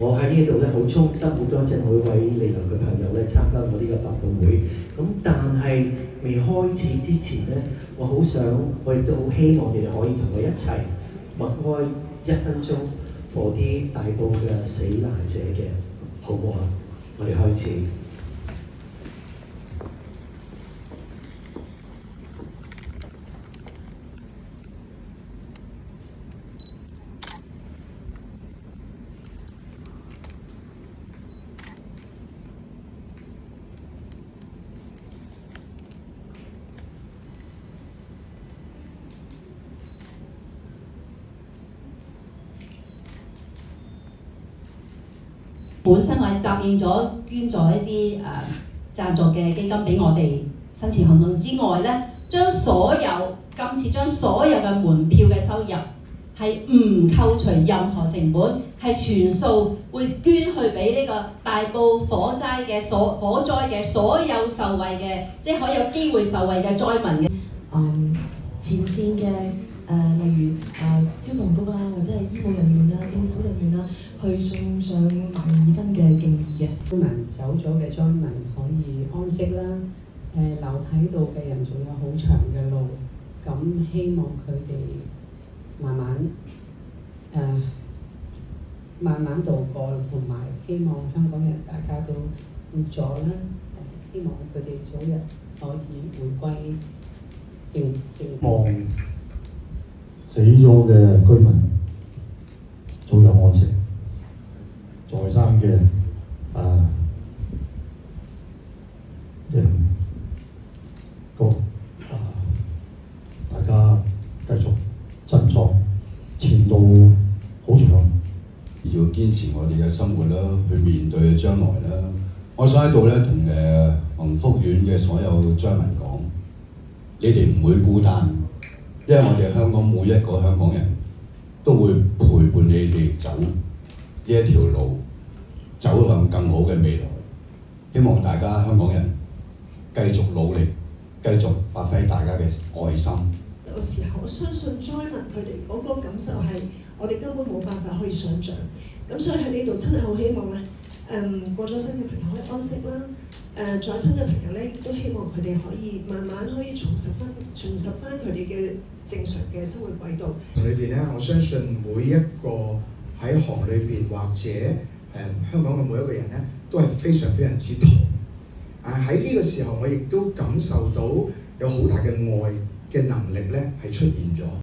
我喺呢度咧好衷心，好多謝每位嚟臨嘅朋友咧參加我呢個發佈會。咁但係未開始之前咧，我亦都好希望你哋可以同我一齊默哀1分鐘，for啲大埔嘅死難者嘅，好唔好啊？我哋開始。本身我答應咗捐咗一啲贊助嘅基金俾我哋新前行動之外咧，今次將所有嘅門票嘅收入係唔扣除任何成本，係全數會捐去俾呢個大埔火災嘅所有受惠嘅，即係可以有機會受惠嘅災民嘅。前線嘅例如消防局啊，或者係醫務人員啊、政府人員啊，去送上12000分嘅敬意嘅。災民走咗嘅災民可以安息啦，留喺度嘅人仲有好長嘅路，咁希望佢哋慢慢度過，同埋希望香港人大家都活咗啦，希望佢哋早日可以回歸正。望死咗嘅居民早日安息，在生嘅人大家繼續振作，前路好長，要堅持我哋嘅生活啦，去面對將來啦。我想喺度咧同宏福苑嘅所有災民講，你哋唔會孤單，因為我哋香港每一個香港人都會陪伴你哋走呢一條路，走向更好嘅未來。希望大家香港人繼續努力，繼續發揮大家嘅愛心。有時候我相信災民佢哋嗰個感受係我哋根本冇辦法可以想像。咁所以喺呢度真係好希望咧，過咗身嘅朋友可以安息啦。在生嘅朋友咧，都希望佢哋可以慢慢可以重拾翻佢哋嘅正常嘅生活軌道。裏邊咧，我相信每一個喺行裏邊或者香港嘅每一個人咧，都係非常非常之痛。喺呢個時候，我亦都感受到有好大嘅愛嘅能力咧，係出現咗。